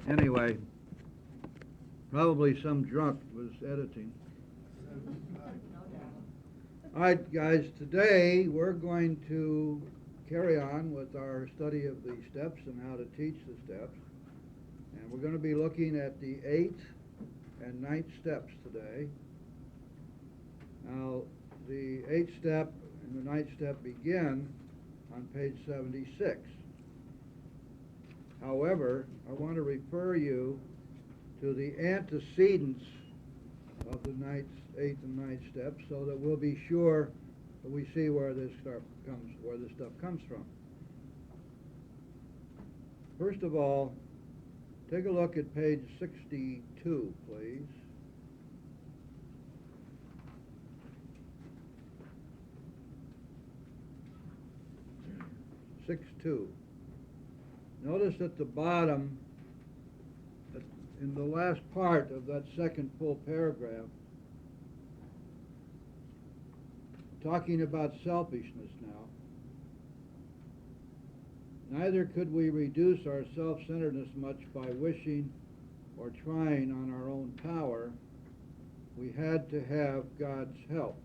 Anyway, probably some drunk was editing. All right, guys, today we're going to carry on with our study of the steps and how to teach the steps. And we're going to be looking at the 8th and 9th steps today. Now, the 8th step and the 9th step begin on page 76. However, I want to refer you to the antecedents of the 8th and 9th steps so that we'll be sure that we see where this stuff comes from. First of all, take a look at page 62, please. Notice at the bottom, in the last part of that second full paragraph, talking about selfishness now. Neither could we reduce our self-centeredness much by wishing or trying on our own power. We had to have God's help.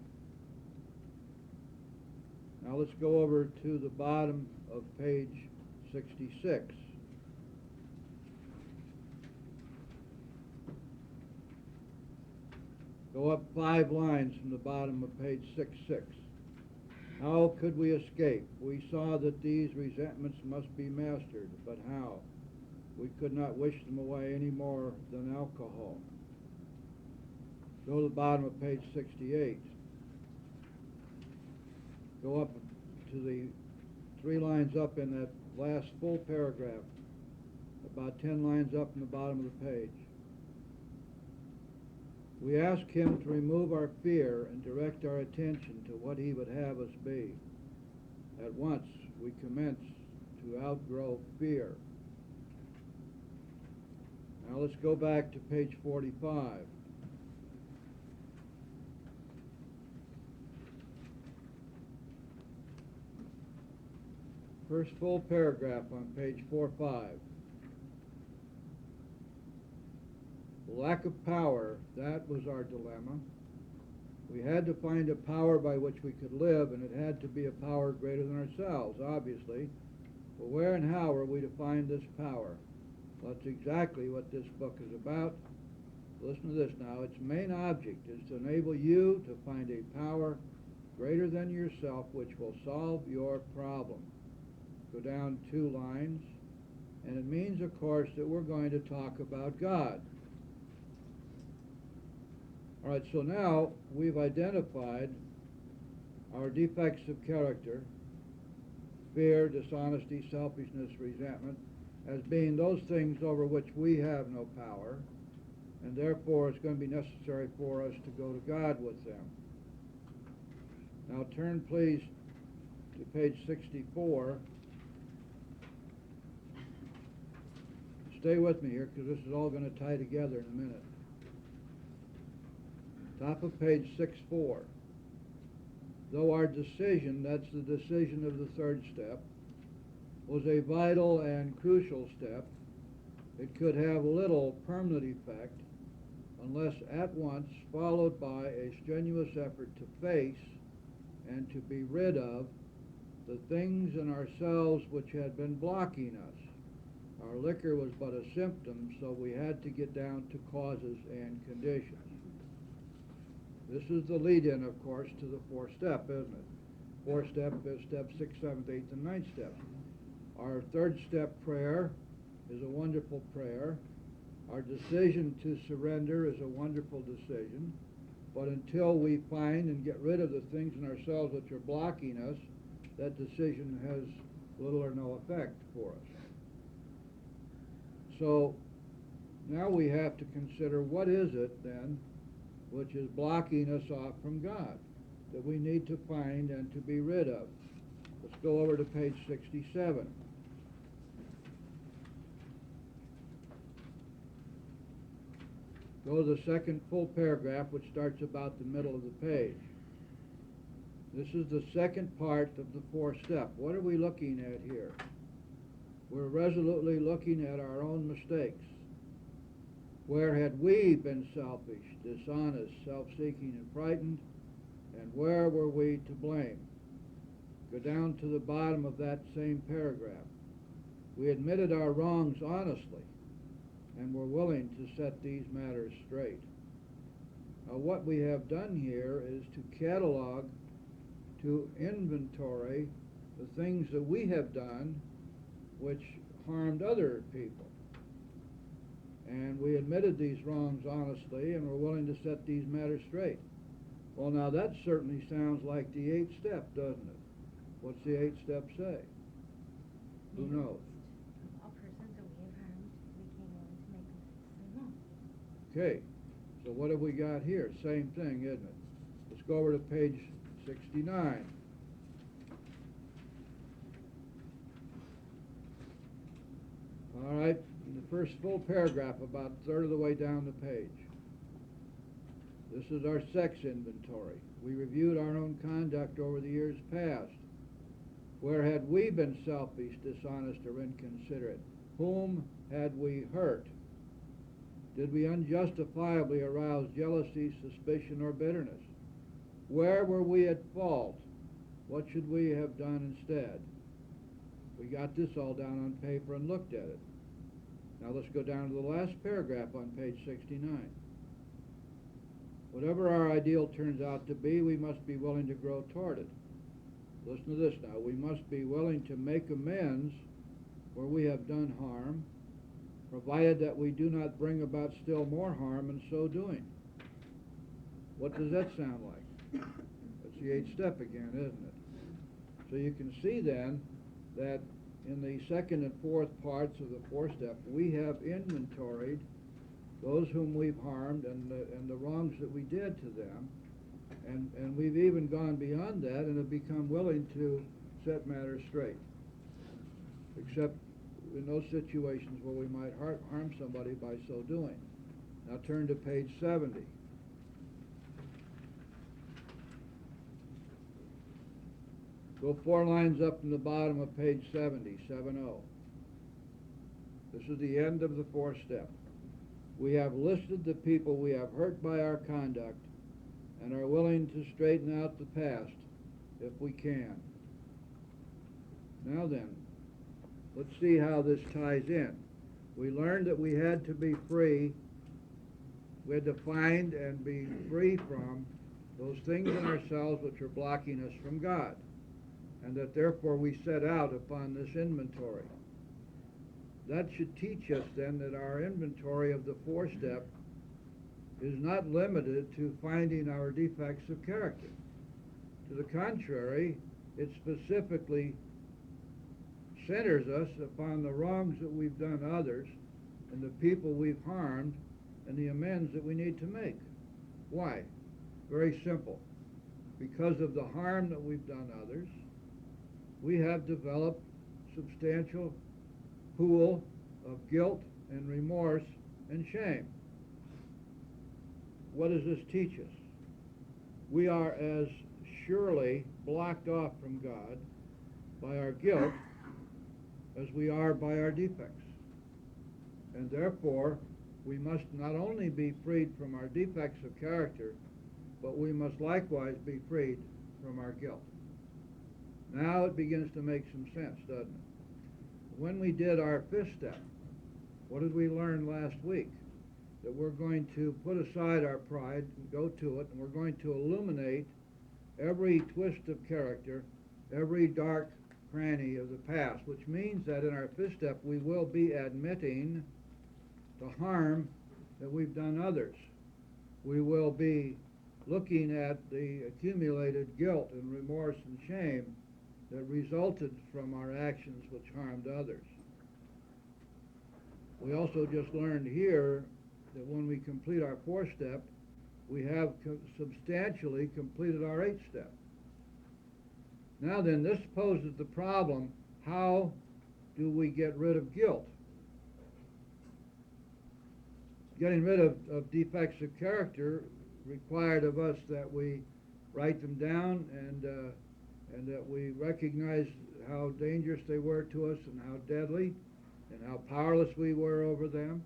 Now let's go over to the bottom of page 66. Go up 5 lines from the bottom of page 66. How could we escape? We saw that these resentments must be mastered, but how? We could not wish them away any more than alcohol. Go to the bottom of page 68. Go up to the 3 lines up in that last full paragraph, about 10 lines up in the bottom of the page. We ask him to remove our fear and direct our attention to what he would have us be. At once we commence to outgrow fear. Now let's go back to page 45. First full paragraph on page 45. Lack of power, that was our dilemma. We had to find a power by which we could live, and it had to be a power greater than ourselves, obviously. But where and how are we to find this power? Well, that's exactly what this book is about. Listen to this now. Its main object is to enable you to find a power greater than yourself which will solve your problem. Go down 2 lines, and it means, of course, that we're going to talk about God. All right, so now we've identified our defects of character, fear, dishonesty, selfishness, resentment, as being those things over which we have no power, and therefore it's going to be necessary for us to go to God with them. Now turn, please, to page 64. Stay with me here, because this is all going to tie together in a minute. Top of page 64. Though our decision, that's the decision of the 3rd step, was a vital and crucial step, it could have little permanent effect unless at once followed by a strenuous effort to face and to be rid of the things in ourselves which had been blocking us. Our liquor was but a symptom, so we had to get down to causes and conditions. This is the lead-in, of course, to the 4th step, isn't it? 4th step is step 6, 7th, 8th, and 9th steps. Our 3rd step prayer is a wonderful prayer. Our decision to surrender is a wonderful decision. But until we find and get rid of the things in ourselves which are blocking us, that decision has little or no effect for us. So now we have to consider, what is it then which is blocking us off from God that we need to find and to be rid of? Let's go over to page 67. Go to the second full paragraph, which starts about the middle of the page. This is the second part of the fourth step. What are we looking at here? We're resolutely looking at our own mistakes. Where had we been selfish, dishonest, self-seeking, and frightened? And where were we to blame? Go down to the bottom of that same paragraph. We admitted our wrongs honestly and were willing to set these matters straight. Now, what we have done here is to catalog, to inventory the things that we have done which harmed other people. And we admitted these wrongs honestly and were willing to set these matters straight. Well, now that certainly sounds like the 8th step, doesn't it? What's the 8th step say? Who knows? All persons that we have harmed, we came willing to make amends and wrong. Okay, so what have we got here? Same thing, isn't it? Let's go over to page 69. All right, in the first full paragraph, about a third of the way down the page. This is our sex inventory. We reviewed our own conduct over the years past. Where had we been selfish, dishonest, or inconsiderate? Whom had we hurt? Did we unjustifiably arouse jealousy, suspicion, or bitterness? Where were we at fault? What should we have done instead? We got this all down on paper and looked at it. Now let's go down to the last paragraph on page 69. Whatever our ideal turns out to be, we must be willing to grow toward it. Listen to this now. We must be willing to make amends where we have done harm, provided that we do not bring about still more harm in so doing. What does that sound like? That's the 8th step again, isn't it? So you can see then that in the second and fourth parts of the 4th step, we have inventoried those whom we've harmed and the wrongs that we did to them. And we've even gone beyond that and have become willing to set matters straight, except in those situations where we might harm somebody by so doing. Now turn to page 70. Go 4 lines up from the bottom of page 70, 70. This is the end of the 4th step. We have listed the people we have hurt by our conduct and are willing to straighten out the past if we can. Now then, let's see how this ties in. We learned that we had to be free. We had to find and be free from those things in ourselves which are blocking us from God, and that therefore we set out upon this inventory. That should teach us then that our inventory of the 4th step is not limited to finding our defects of character. To the contrary, it specifically centers us upon the wrongs that we've done others and the people we've harmed and the amends that we need to make. Why? Very simple. Because of the harm that we've done others, we have developed substantial pool of guilt and remorse and shame. What does this teach us? We are as surely blocked off from God by our guilt as we are by our defects. And therefore, we must not only be freed from our defects of character, but we must likewise be freed from our guilt. Now it begins to make some sense, doesn't it? When we did our 5th step, what did we learn last week? That we're going to put aside our pride and go to it, and we're going to illuminate every twist of character, every dark cranny of the past, which means that in our 5th step we will be admitting the harm that we've done others. We will be looking at the accumulated guilt and remorse and shame that resulted from our actions which harmed others. We also just learned here that when we complete our 4th step, we have substantially completed our 8th step. Now then, this poses the problem, how do we get rid of guilt? Getting rid of defects of character required of us that we write them down and that we recognize how dangerous they were to us and how deadly and how powerless we were over them.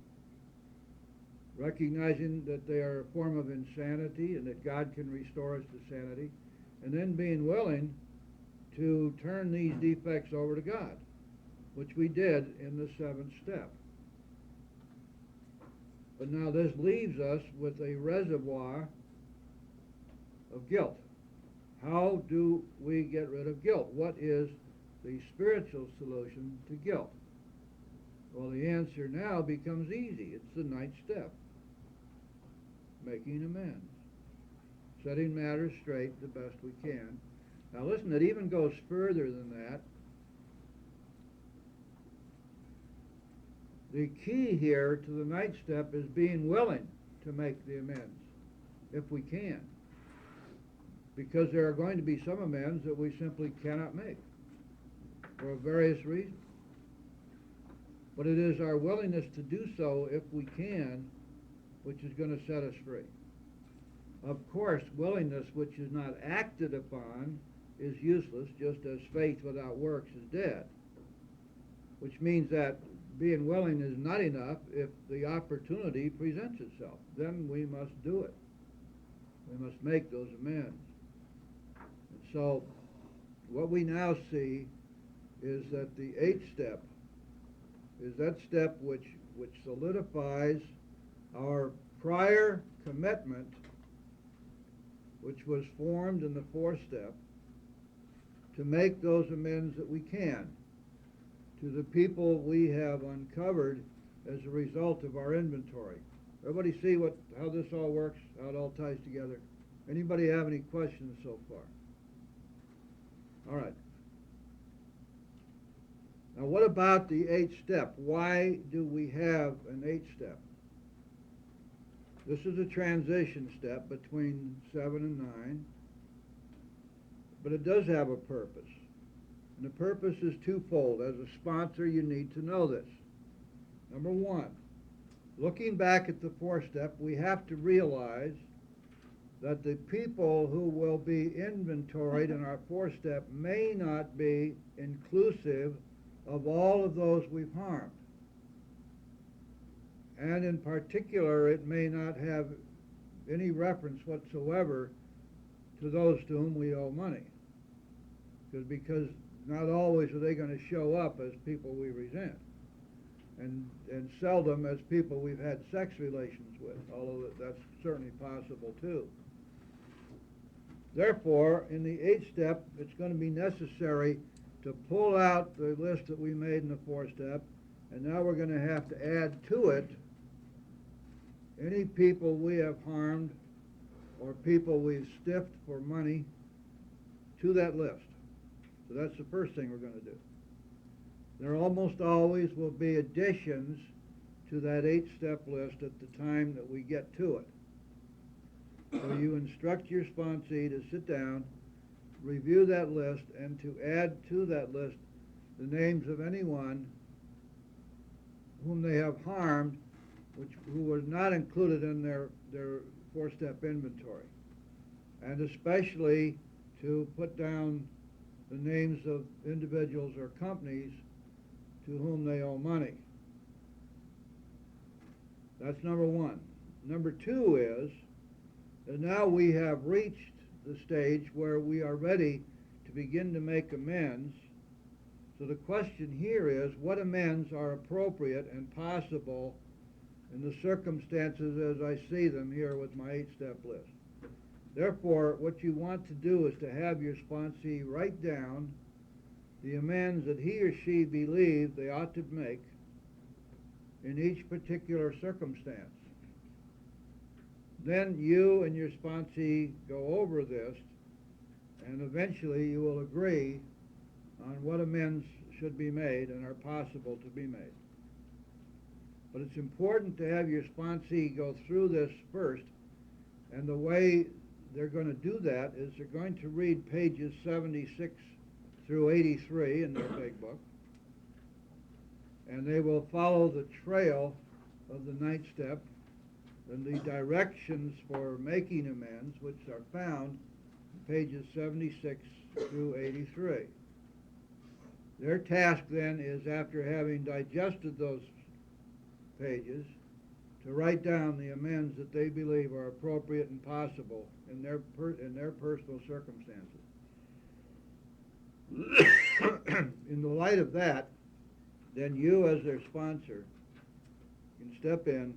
recognizing that they are a form of insanity and that God can restore us to sanity, and then being willing to turn these defects over to God, which we did in the seventh step. But now this leaves us with a reservoir of guilt. How do we get rid of guilt? What is the spiritual solution to guilt? Well, the answer now becomes easy. It's the ninth step. Making amends. Setting matters straight the best we can. Now listen, it even goes further than that. The key here to the ninth step is being willing to make the amends, if we can. Because there are going to be some amends that we simply cannot make for various reasons. But it is our willingness to do so, if we can, which is going to set us free. Of course, willingness which is not acted upon is useless, just as faith without works is dead. Which means that being willing is not enough if the opportunity presents itself. Then we must do it. We must make those amends. And so, what we now see is that the eighth step is that step which solidifies our prior commitment, which was formed in the fourth step, to make those amends that we can to the people we have uncovered as a result of our inventory. Everybody see how this all works, how it all ties together? Anybody have any questions so far? All right. Now what about the eighth step? Why do we have an eighth step? This is a transition step between 7 and 9, but it does have a purpose. And the purpose is twofold. As a sponsor, you need to know this. Number one, looking back at the fourth step, we have to realize that the people who will be inventoried in our fourth step may not be inclusive of all of those we've harmed. And in particular, it may not have any reference whatsoever to those to whom we owe money. Because not always are they going to show up as people we resent. And seldom as people we've had sex relations with, although that's certainly possible too. Therefore, in the eighth step, it's going to be necessary to pull out the list that we made in the fourth step, and now we're going to have to add to it any people we have harmed or people we've stiffed for money to that list. So that's the first thing we're going to do. There almost always will be additions to that eight-step list at the time that we get to it. So you instruct your sponsee to sit down, review that list, and to add to that list the names of anyone whom they have harmed, who was not included in their four-step inventory. And especially to put down the names of individuals or companies to whom they owe money. That's number one. Number two is that now we have reached the stage where we are ready to begin to make amends. So the question here is, what amends are appropriate and possible in the circumstances as I see them here with my eight-step list? Therefore, what you want to do is to have your sponsee write down the amends that he or she believes they ought to make in each particular circumstance. Then you and your sponsee go over this, and eventually you will agree on what amends should be made and are possible to be made. But it's important to have your sponsee go through this first, and the way they're going to do that is they're going to read pages 76 through 83 in their big book, and they will follow the trail of the ninth step and the directions for making amends, which are found in pages 76 through 83. Their task then is, after having digested those pages, to write down the amends that they believe are appropriate and possible in their personal circumstances. In the light of that, then you as their sponsor can step in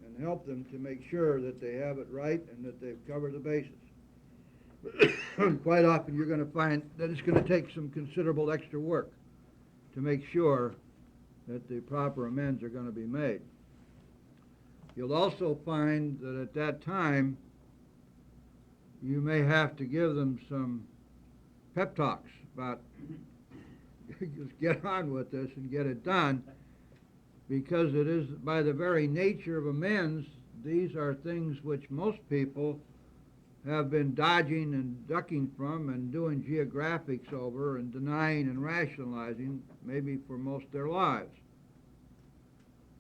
and help them to make sure that they have it right and that they've covered the bases. Quite often you're going to find that it's going to take some considerable extra work to make sure that the proper amends are going to be made. You'll also find that at that time you may have to give them some pep talks about just get on with this and get it done, because it is, by the very nature of amends, these are things which most people have been dodging and ducking from and doing geographics over and denying and rationalizing maybe for most of their lives.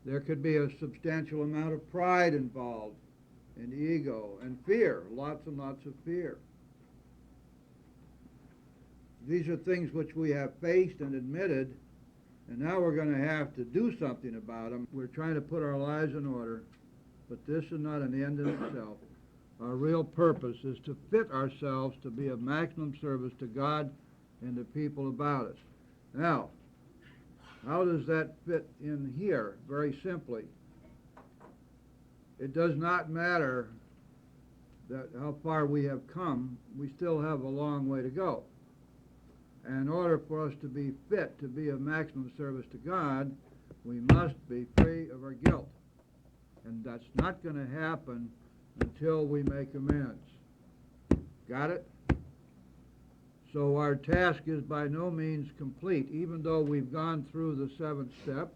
There could be a substantial amount of pride involved, and ego, and fear, lots and lots of fear. These are things which we have faced and admitted, and now we're going to have to do something about them. We're trying to put our lives in order, but this is not an end in itself. Our real purpose is to fit ourselves to be of maximum service to God and the people about us. Now, how does that fit in here? Very simply, it does not matter that how far we have come, we still have a long way to go. And in order for us to be fit to be of maximum service to God, we must be free of our guilt. And that's not going to happen until we make amends. Got it? So our task is by no means complete, even though we've gone through the seventh step,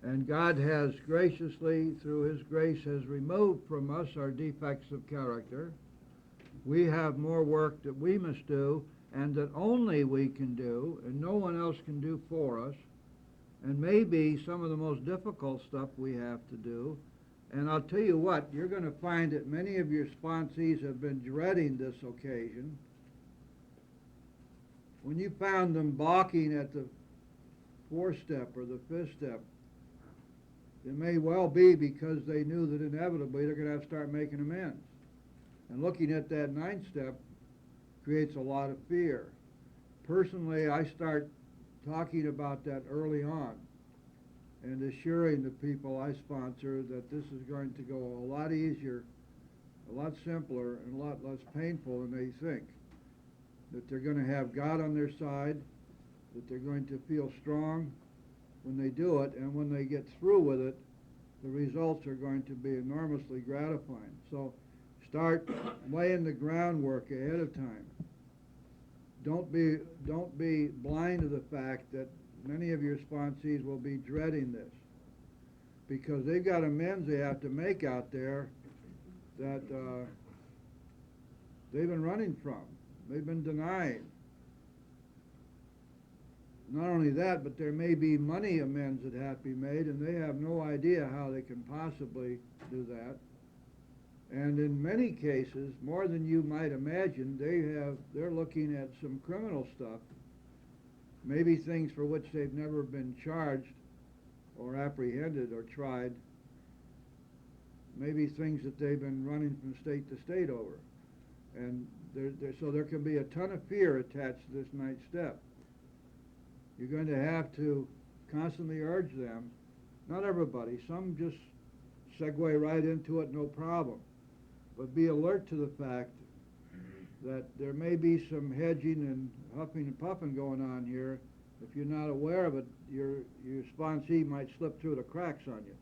and God has graciously, through His grace, has removed from us our defects of character. We have more work that we must do, and that only we can do, and no one else can do for us, and maybe some of the most difficult stuff we have to do. And I'll tell you what, you're going to find that many of your sponsees have been dreading this occasion. When you found them balking at the fourth step or the fifth step, it may well be because they knew that inevitably they're going to have to start making amends. And looking at that ninth step creates a lot of fear. Personally, I start talking about that early on and assuring the people I sponsor that this is going to go a lot easier, a lot simpler, and a lot less painful than they think. That they're going to have God on their side, that they're going to feel strong when they do it, and when they get through with it, the results are going to be enormously gratifying. So start laying the groundwork ahead of time. Don't be blind to the fact that many of your sponsees will be dreading this, because they've got amends they have to make out there that they've been running from. They've been denying. Not only that, but there may be money amends that have to be made, and they have no idea how they can possibly do that. And in many cases, more than you might imagine, they're looking at some criminal stuff, maybe things for which they've never been charged or apprehended or tried, maybe things that they've been running from state to state over. And so there can be a ton of fear attached to this ninth step. You're going to have to constantly urge them, not everybody, some just segue right into it, no problem. But be alert to the fact that there may be some hedging and huffing and puffing going on here. If you're not aware of it, your sponsee might slip through the cracks on you.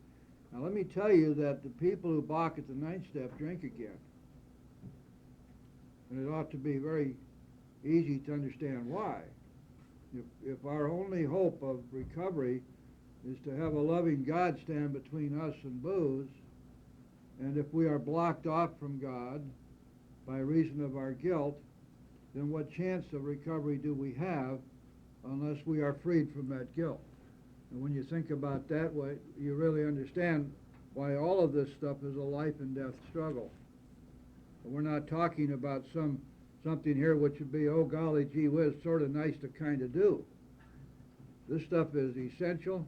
Now let me tell you that the people who balk at the ninth step drink again. And it ought to be very easy to understand why. If our only hope of recovery is to have a loving God stand between us and booze, and if we are blocked off from God by reason of our guilt, then what chance of recovery do we have unless we are freed from that guilt? And when you think about that way, you really understand why all of this stuff is a life and death struggle. And we're not talking about something here which would be, oh golly, gee whiz, sort of nice to kind of do. This stuff is essential,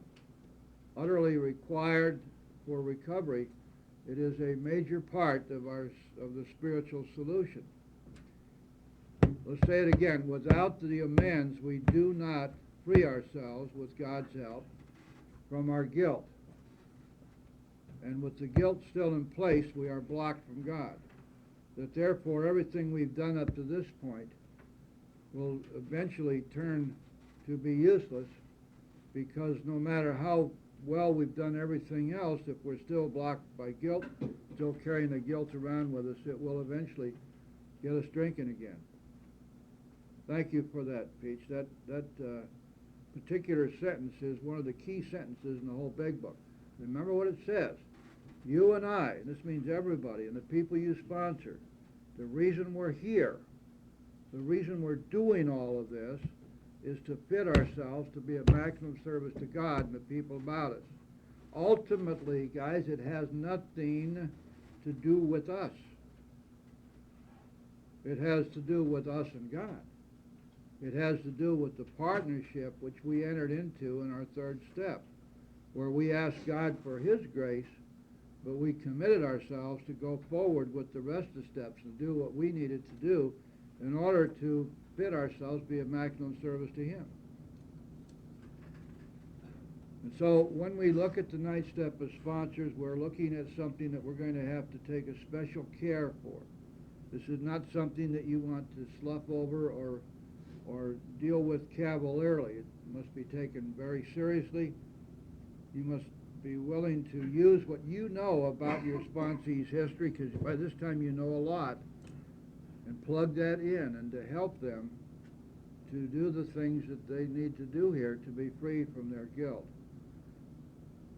utterly required, for recovery, it is a major part of the spiritual solution. Let's say it again. Without the amends, we do not free ourselves, with God's help, from our guilt. And with the guilt still in place, we are blocked from God. That therefore everything we've done up to this point will eventually turn to be useless, because no matter how well we've done everything else, if we're still blocked by guilt, still carrying the guilt around with us, it will eventually get us drinking again. Thank you for that, Peach. That particular sentence is one of the key sentences in the whole Big Book. Remember what it says. You and I, and this means everybody, and the people you sponsor, the reason we're here, the reason we're doing all of this, is to fit ourselves to be a maximum service to God and the people about us. Ultimately, guys, it has nothing to do with us. It has to do with us and God. It has to do with the partnership which we entered into in our third step, where we asked God for His grace, but we committed ourselves to go forward with the rest of the steps and do what we needed to do in order to fit ourselves, be of maximum service to Him. And so when we look at the ninth step as sponsors, we're looking at something that we're going to have to take a special care for. This is not something that you want to slough over or deal with cavalierly. It must be taken very seriously. You must be willing to use what you know about your sponsee's history, because by this time you know a lot, and plug that in and to help them to do the things that they need to do here to be free from their guilt.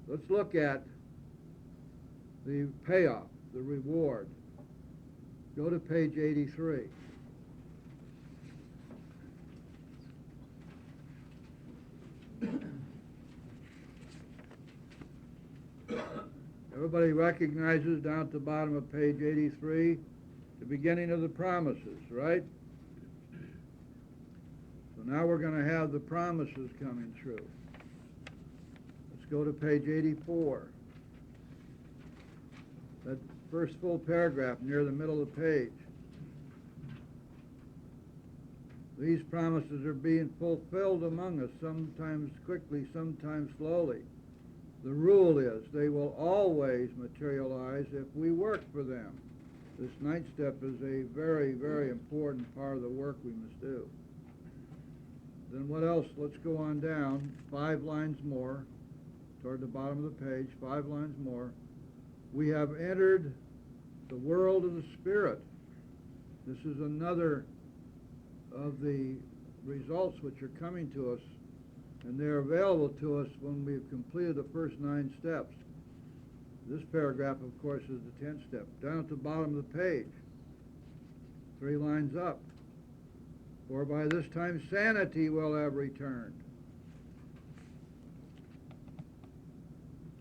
Let's look at the payoff, the reward. Go to page 83. Everybody recognizes down at the bottom of page 83 the beginning of the promises, right? So now we're going to have the promises coming true. Let's go to page 84. That first full paragraph near the middle of the page. These promises are being fulfilled among us, sometimes quickly, sometimes slowly. The rule is they will always materialize if we work for them. This ninth step is a very, very important part of the work we must do. Then what else? Let's go on down 5 lines more, toward the bottom of the page, 5 lines more. We have entered the world of the Spirit. This is another of the results which are coming to us, and they're available to us when we've completed the first 9 steps. This paragraph, of course, is the 10th step. Down at the bottom of the page, 3 lines up. For by this time sanity will have returned.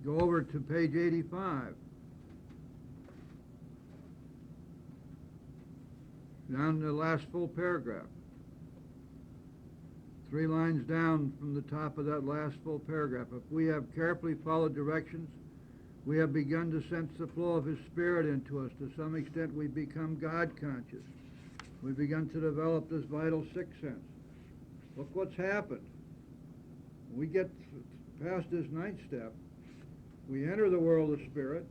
Go over to page 85. Down to the last full paragraph. 3 lines down from the top of that last full paragraph. If we have carefully followed directions, we have begun to sense the flow of His Spirit into us. To some extent, we become God-conscious. We've begun to develop this vital sixth sense. Look what's happened. When we get past this 9th step, we enter the world of Spirit.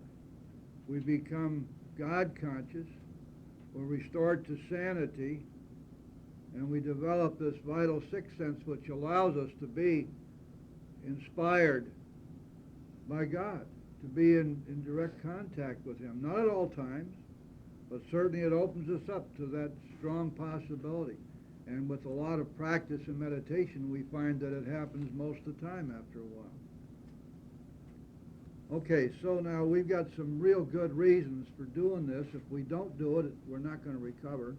We become God-conscious. We're restored to sanity. And we develop this vital sixth sense which allows us to be inspired by God, to be in direct contact with Him. Not at all times, but certainly it opens us up to that strong possibility. And with a lot of practice and meditation, we find that it happens most of the time after a while. Okay, so now we've got some real good reasons for doing this. If we don't do it, we're not going to recover.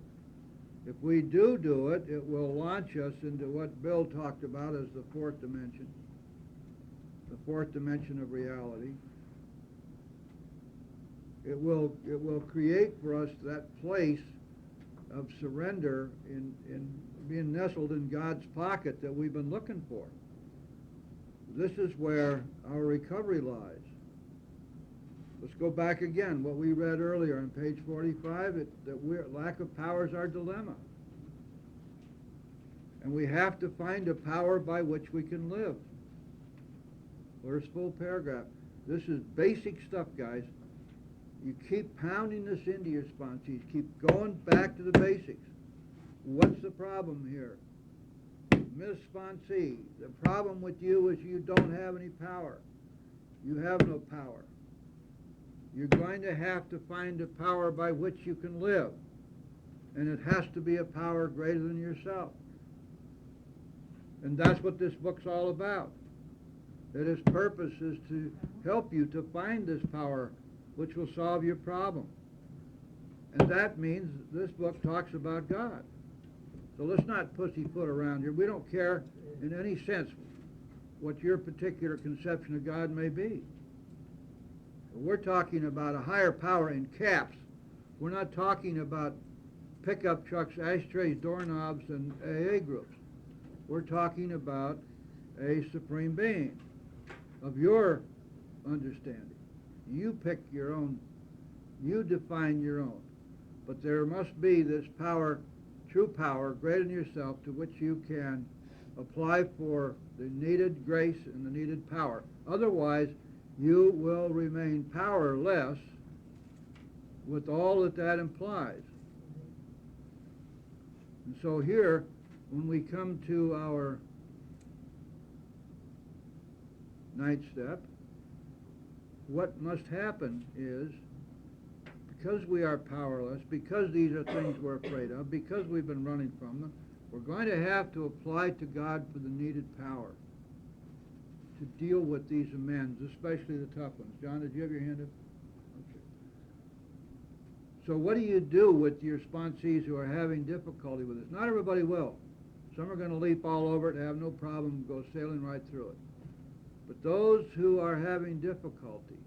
If we do it, it will launch us into what Bill talked about as the 4th dimension, the 4th dimension of reality. It will create for us that place of surrender in being nestled in God's pocket that we've been looking for. This is where our recovery lies. Let's go back again. What we read earlier on page 45, lack of power is our dilemma. And we have to find a power by which we can live. First full paragraph. This is basic stuff, guys. You keep pounding this into your sponsees. Keep going back to the basics. What's the problem here? Miss Sponsee, the problem with you is you don't have any power. You have no power. You're going to have to find a power by which you can live. And it has to be a power greater than yourself. And that's what this book's all about. That its purpose is to help you to find this power which will solve your problem. And that means this book talks about God. So let's not pussyfoot around here. We don't care in any sense what your particular conception of God may be. We're talking about a higher power in caps. We're not talking about pickup trucks, ashtrays, doorknobs, and AA groups. We're talking about a supreme being of your understanding. You pick your own, you define your own. But there must be this power, true power, greater than yourself, to which you can apply for the needed grace and the needed power. Otherwise, you will remain powerless with all that that implies. And so here, when we come to our ninth step, what must happen is, because we are powerless, because these are things we're afraid of, because we've been running from them, we're going to have to apply to God for the needed power to deal with these amends, especially the tough ones. John, did you have your hand up? Okay. So what do you do with your sponsees who are having difficulty with this? Not everybody will. Some are going to leap all over it and have no problem, go sailing right through it. But those who are having difficulty,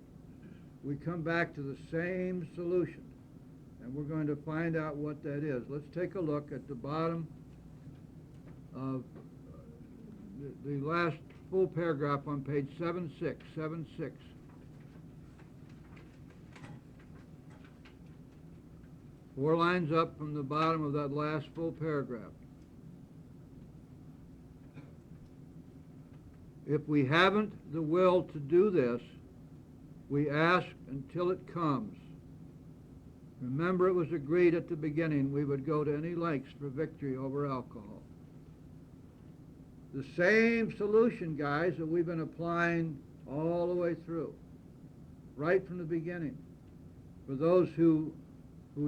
we come back to the same solution, and we're going to find out what that is. Let's take a look at the bottom of the last full paragraph on page 76. 4 lines up from the bottom of that last full paragraph. If we haven't the will to do this, we ask until it comes. Remember, it was agreed at the beginning we would go to any lengths for victory over alcohol. The same solution, guys, that we've been applying all the way through, right from the beginning. For those who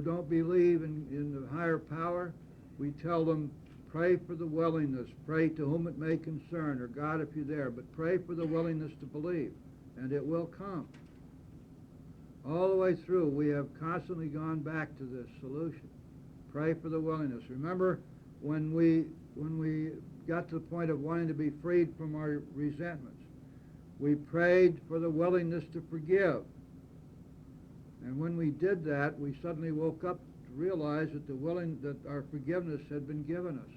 don't believe in the higher power, we tell them, pray for the willingness. Pray to whom it may concern, or God if you're there, but pray for the willingness to believe, and it will come. All the way through, we have constantly gone back to this solution. Pray for the willingness. Remember, when we got to the point of wanting to be freed from our resentments, we prayed for the willingness to forgive. And when we did that, we suddenly woke up to realize that our forgiveness had been given us.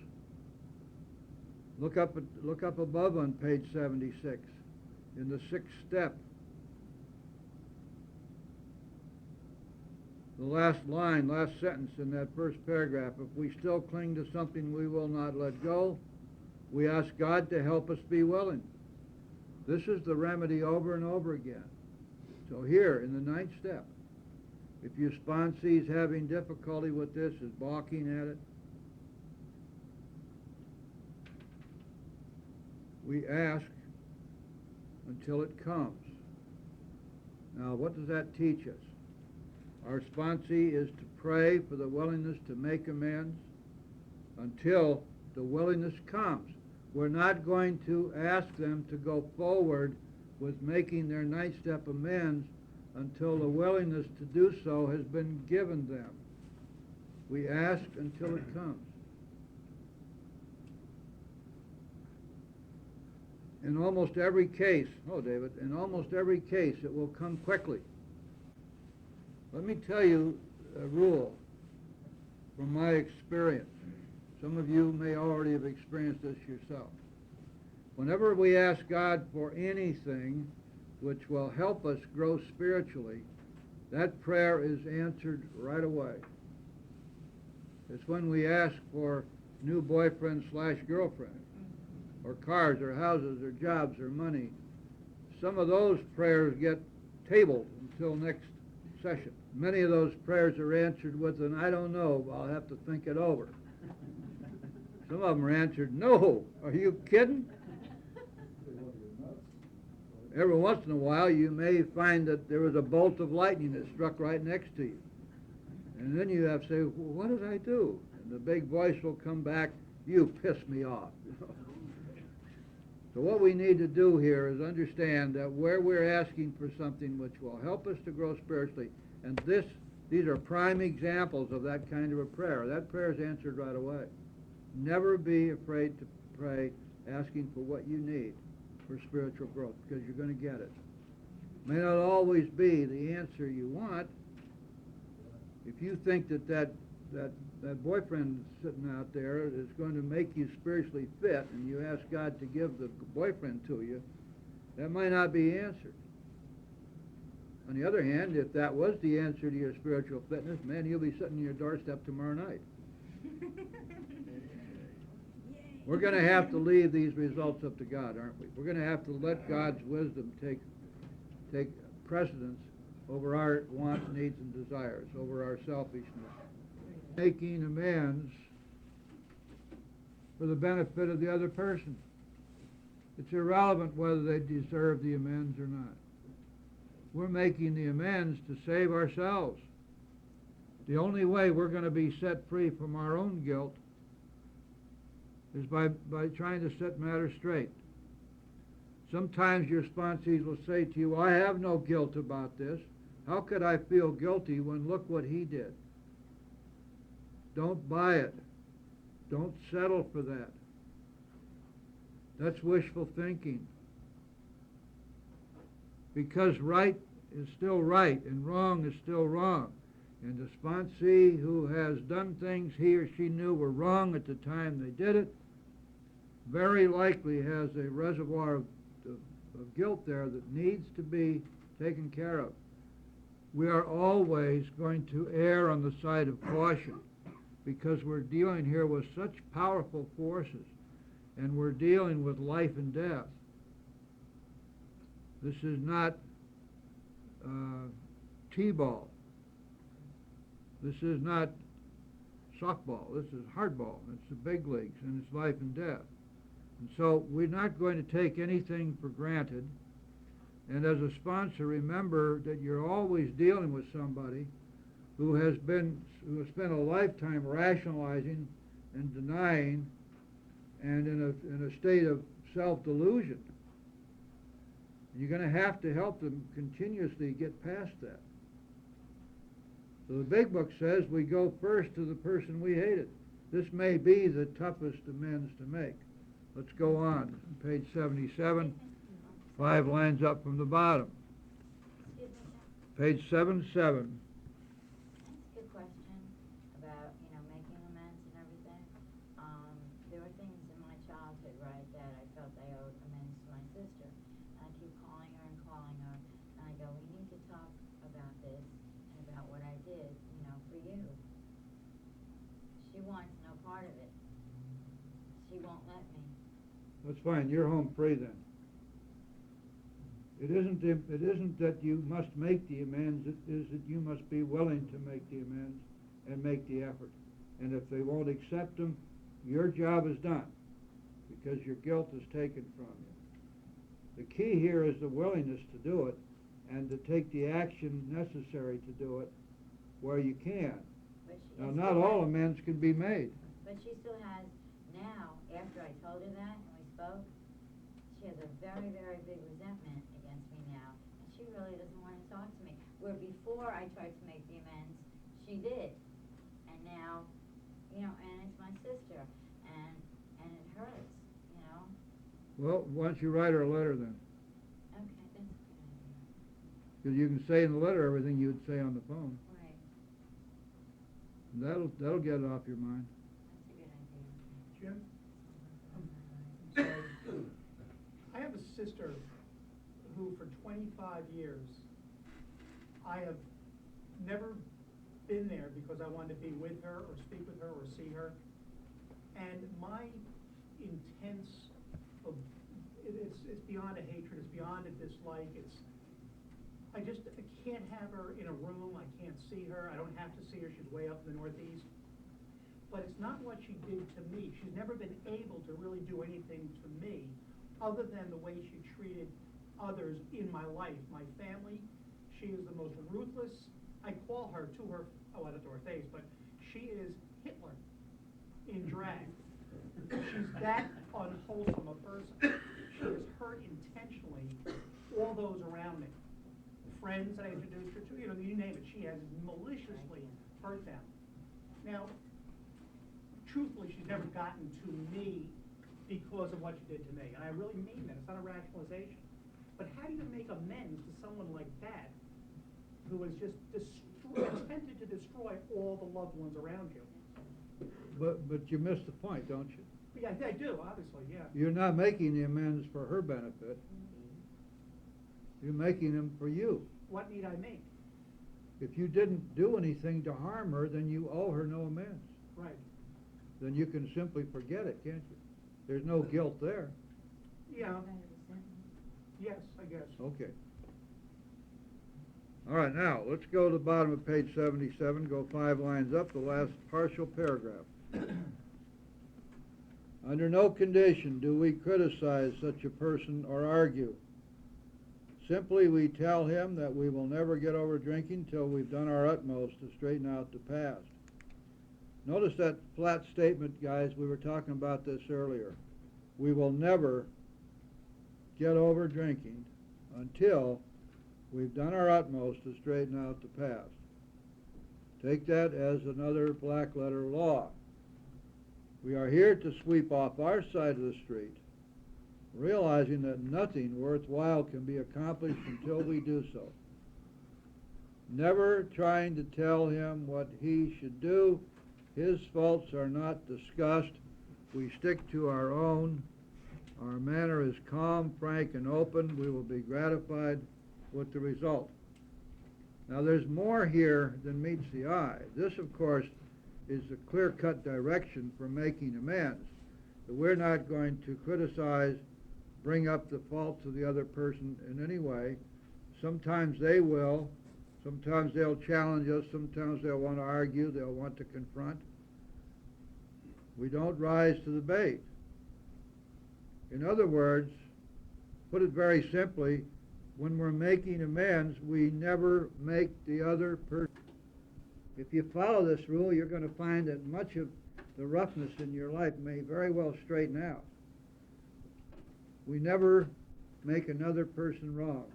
Look up above on page 76, in the 6th step. The last line, last sentence in that first paragraph, if we still cling to something we will not let go, we ask God to help us be willing. This is the remedy over and over again. So here, in the 9th step, if your sponsee is having difficulty with this, is balking at it, we ask until it comes. Now, what does that teach us? Our sponsee is to pray for the willingness to make amends until the willingness comes. We're not going to ask them to go forward with making their 9th step amends until the willingness to do so has been given them. We ask until it comes. In almost every case, in almost every case it will come quickly. Let me tell you a rule from my experience. Some of you may already have experienced this yourself. Whenever we ask God for anything which will help us grow spiritually, that prayer is answered right away. It's when we ask for new boyfriend/girlfriend, or cars, or houses, or jobs, or money. Some of those prayers get tabled until next session. Many of those prayers are answered with an "I don't know, I'll have to think it over." Some of them are answered, "No, are you kidding?" Every once in a while you may find that there was a bolt of lightning that struck right next to you. And then you have to say, "Well, what did I do?" And the big voice will come back, "You pissed me off." So what we need to do here is understand that where we're asking for something which will help us to grow spiritually, and these are prime examples of that kind of a prayer. That prayer is answered right away. Never be afraid to pray asking for what you need for spiritual growth, because you're going to get it. May not always be the answer you want. If you think that boyfriend sitting out there is going to make you spiritually fit, and you ask God to give the boyfriend to you, that might not be answered. On the other hand, if that was the answer to your spiritual fitness, man, you'll be sitting on your doorstep tomorrow night. We're going to have to leave these results up to God, aren't we? We're going to have to let God's wisdom take precedence over our wants, needs, and desires, over our selfishness. Making amends for the benefit of the other person. It's irrelevant whether they deserve the amends or not. We're making the amends to save ourselves. The only way we're going to be set free from our own guilt is by trying to set matters straight. Sometimes your sponsees will say to you, "I have no guilt about this. How could I feel guilty when look what he did?" Don't buy it. Don't settle for that. That's wishful thinking. Because right is still right and wrong is still wrong. And the sponsee who has done things he or she knew were wrong at the time they did it very likely has a reservoir of guilt there that needs to be taken care of. We are always going to err on the side of caution, because we're dealing here with such powerful forces, and we're dealing with life and death. This is not t-ball. This is not softball. This is hardball. It's the big leagues, and it's life and death. And so we're not going to take anything for granted. And as a sponsor, remember that you're always dealing with somebody who has spent a lifetime rationalizing and denying, and in a state of self-delusion. You're going to have to help them continuously get past that. So the big book says we go first to the person we hated. This may be the toughest amends to make. Let's go on. Page 77, 5 lines up from the bottom. Page 77. That's a good question about, making amends and everything. There were things in my childhood, right, that I felt I owed amends to my sister. And I keep calling her, and I go, "We need to talk about this and about what I did, for you." She wants no part of it. She won't let me. That's fine. You're home free then. It isn't that you must make the amends. It is that you must be willing to make the amends and make the effort. And if they won't accept them, your job is done, because your guilt is taken from you. The key here is the willingness to do it and to take the action necessary to do it where you can. Now, not all amends can be made. But she still has now, after I told her that and we spoke, she has a very, very big resentment against me now. And she really doesn't want to talk to me. Where before I tried to make the amends, she did. And now, and it's my sister. And it hurts, Well, why don't you write her a letter then? Okay, that's a good idea. Because you can say in the letter everything you would say on the phone. Right. And that'll get it off your mind. That's a good idea. Jim? I'm sorry. I have a sister who for 25 years I have never been there because I wanted to be with her or speak with her or see her. And my intense, it's beyond a hatred, it's beyond a dislike, I can't have her in a room, I can't see her, I don't have to see her, she's way up in the Northeast. But it's not what she did to me. She's never been able to really do anything to me other than the way she treated others in my life, my family. She is the most ruthless. I call her to her, not to her face, but she is Hitler in drag. She's that unwholesome a person. She has hurt intentionally all those around me. Friends that I introduced her to, you name it, she has maliciously hurt them. Now, truthfully, she's never gotten to me because of what she did to me. And I really mean that. It's not a rationalization. But how do you make amends to someone like that who has just attempted to destroy all the loved ones around you? But you missed the point, don't you? Yeah, I do, obviously, yeah. You're not making the amends for her benefit. You're making them for you. What need I make? If you didn't do anything to harm her, then you owe her no amends. Right. Then you can simply forget it, can't you? There's no guilt there. Yeah, yes, I guess. Okay. All right, now, let's go to the bottom of page 77, go 5 lines up, the last partial paragraph. Under no condition do we criticize such a person or argue. Simply we tell him that we will never get over drinking till we've done our utmost to straighten out the past. Notice that flat statement, guys. We were talking about this earlier. We will never get over drinking until we've done our utmost to straighten out the past. Take that as another black letter law. We are here to sweep off our side of the street, realizing that nothing worthwhile can be accomplished until we do so. Never trying to tell him what he should do. His faults are not discussed. We stick to our own. Our manner is calm, frank, and open. We will be gratified with the result. Now, there's more here than meets the eye. This, of course, is a clear-cut direction for making amends. That we're not going to criticize, bring up the faults of the other person in any way. Sometimes they will. Sometimes they'll challenge us. Sometimes they'll want to argue. They'll want to confront. We don't rise to the bait. In other words, put it very simply, when we're making amends, we never make the other person. If you follow this rule, you're going to find that much of the roughness in your life may very well straighten out. We never make another person wrong.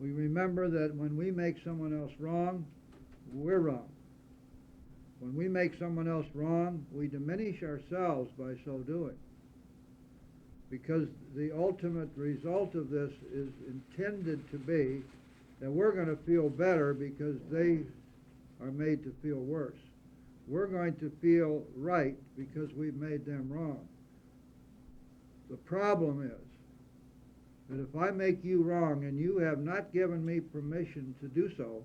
We remember that when we make someone else wrong, we're wrong. When we make someone else wrong, we diminish ourselves by so doing. Because the ultimate result of this is intended to be that we're going to feel better because they are made to feel worse. We're going to feel right because we've made them wrong. The problem is that if I make you wrong and you have not given me permission to do so,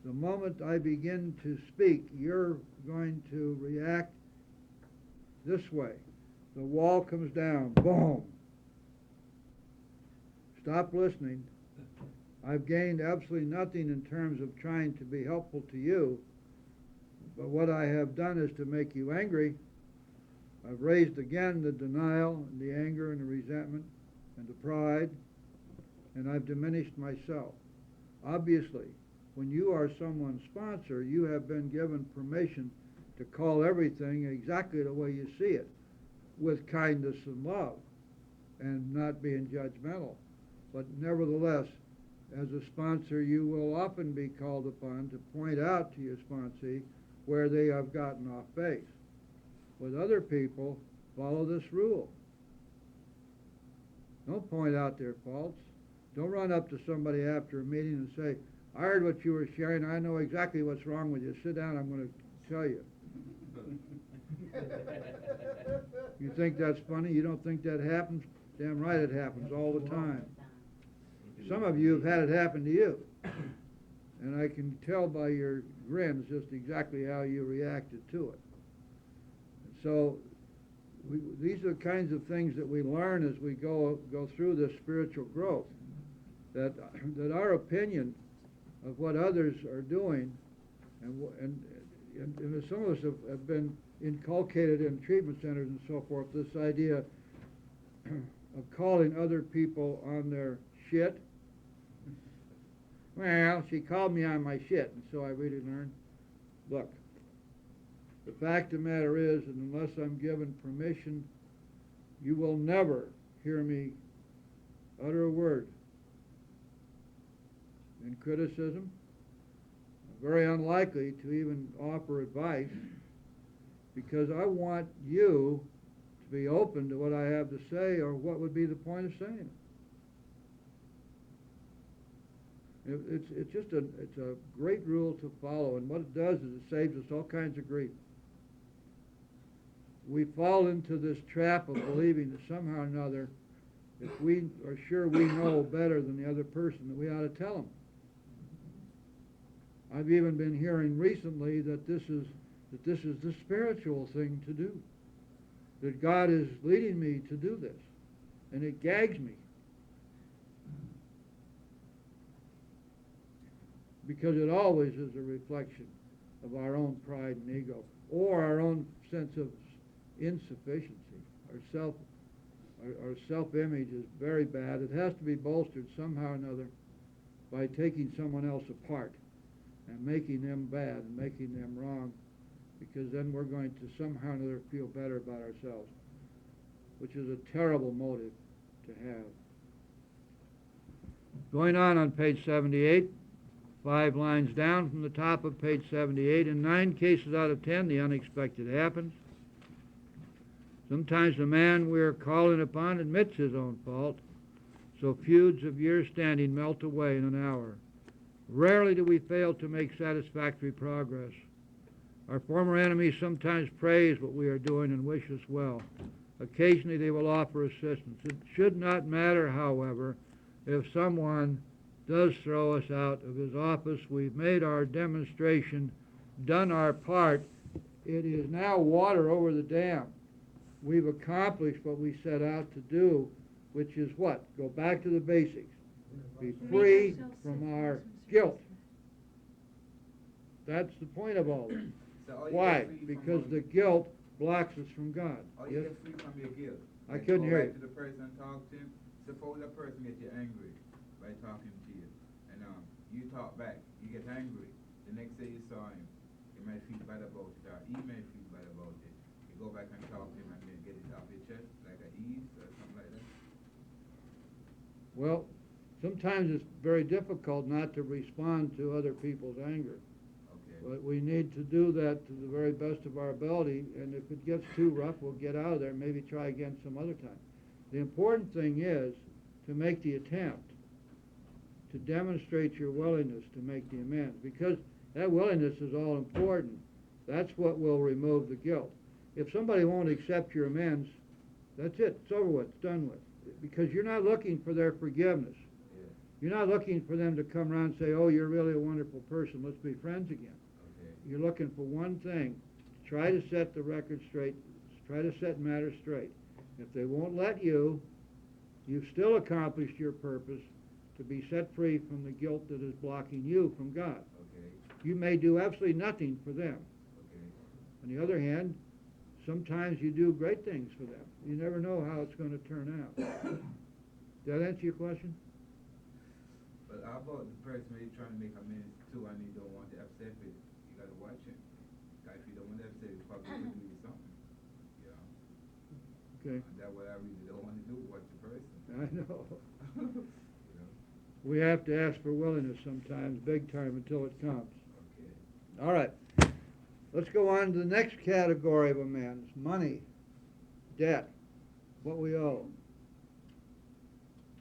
the moment I begin to speak, you're going to react this way. The wall comes down, boom. Stop listening. I've gained absolutely nothing in terms of trying to be helpful to you, but what I have done is to make you angry. I've raised again the denial, and the anger, and the resentment, and the pride, and I've diminished myself. Obviously, when you are someone's sponsor, you have been given permission to call everything exactly the way you see it, with kindness and love, and not being judgmental. But nevertheless, as a sponsor, you will often be called upon to point out to your sponsee where they have gotten off base. With other people, follow this rule. Don't point out their faults. Don't run up to somebody after a meeting and say, I heard what you were sharing. I know exactly what's wrong with you. Sit down. I'm going to tell you. You think that's funny? You don't think that happens? Damn right it happens all the time. Some of you have had it happen to you. and I can tell by your grins just exactly how you reacted to it. So these are the kinds of things that we learn as we go through this spiritual growth, that our opinion of what others are doing, and some of us have been inculcated in treatment centers and so forth, this idea of calling other people on their shit. Well, she called me on my shit, and so I really learned. Look, the fact of the matter is, that unless I'm given permission, you will never hear me utter a word in criticism. Very unlikely to even offer advice, because I want you to be open to what I have to say, or what would be the point of saying it. It's a great rule to follow, and what it does is it saves us all kinds of grief. We fall into this trap of believing that somehow or another, if we are sure we know better than the other person, that we ought to tell them. I've even been hearing recently that this is the spiritual thing to do, that God is leading me to do this, and it gags me, because it always is a reflection of our own pride and ego, or our own sense of insufficiency. Our self-image is very bad. It has to be bolstered somehow or another by taking someone else apart and making them bad and making them wrong, because then we're going to somehow or another feel better about ourselves, which is a terrible motive to have. Going on page 78, 5 lines down from the top of page 78, in 9 cases out of 10, the unexpected happens. Sometimes the man we are calling upon admits his own fault, so feuds of years standing melt away in an hour. Rarely do we fail to make satisfactory progress. Our former enemies sometimes praise what we are doing and wish us well. Occasionally they will offer assistance. It should not matter, however, if someone does throw us out of his office. We've made our demonstration, done our part. It is now water over the dam. We've accomplished what we set out to do, which is what? Go back to the basics. Be free from our guilt. That's the point of all this. Why? Because the guilt blocks us from God. Or you get free from your guilt. I couldn't hear you. you. Go back to the person and talk to him. Suppose that person gets you angry by talking to you, and you talk back. You get angry. The next day you saw him, you might feel bad about it, or he may feel bad about it. You go back and talk to him and then get it off your chest, like an ease or something like that. Well, sometimes it's very difficult not to respond to other people's anger. Okay. But we need to do that to the very best of our ability, and if it gets too rough, we'll get out of there and maybe try again some other time. The important thing is to make the attempt, to demonstrate your willingness to make the amends, because that willingness is all important. That's what will remove the guilt. If somebody won't accept your amends, that's it. It's over with. It's done with. Because you're not looking for their forgiveness. Yeah. You're not looking for them to come around and say, oh, you're really a wonderful person, let's be friends again. Okay. You're looking for one thing: try to set the record straight, try to set matters straight. If they won't let you, you've still accomplished your purpose to be set free from the guilt that is blocking you from God. Okay. You may do absolutely nothing for them. Okay. On the other hand, sometimes you do great things for them. You never know how it's going to turn out. Did that answer your question? But how about the person you're trying to make amends to and you don't want to upset with? You got to watch him. If you don't want to upset, he's probably going to do you something. You know? Okay. And that's what I really don't want to do, watch the person. I know. You know? We have to ask for willingness sometimes, big time, until it comes. Okay. All right. Let's go on to the next category of amends: money, debt, what we owe.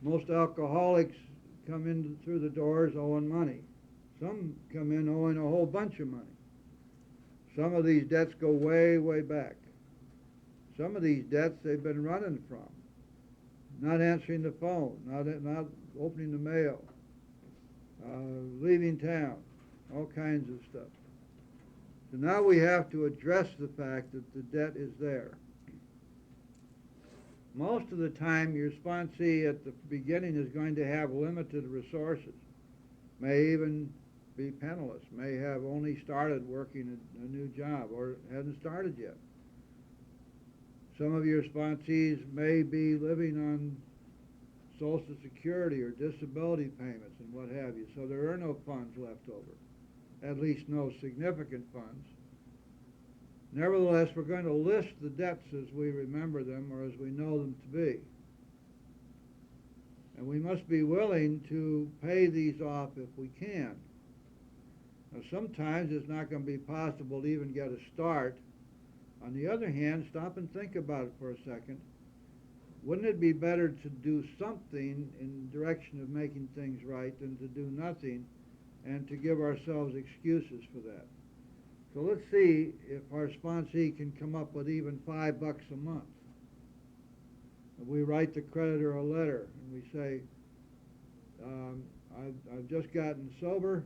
Most alcoholics come in through the doors owing money. Some come in owing a whole bunch of money. Some of these debts go way, way back. Some of these debts they've been running from. Not answering the phone, not opening the mail, leaving town. all kinds of stuff. So now we have to address the fact that the debt is there. Most of the time, your sponsee at the beginning is going to have limited resources, may even be penniless, may have only started working a new job or hasn't started yet. Some of your sponsees may be living on Social Security or disability payments and what have you, so there are no funds left over, at least no significant funds. Nevertheless, we're going to list the debts as we remember them or as we know them to be. And we must be willing to pay these off if we can. Now, sometimes it's not going to be possible to even get a start. On the other hand, stop and think about it for a second. Wouldn't it be better to do something in the direction of making things right than to do nothing and to give ourselves excuses for that? So let's see if our sponsee can come up with even $5 a month. We write the creditor a letter and we say, I've just gotten sober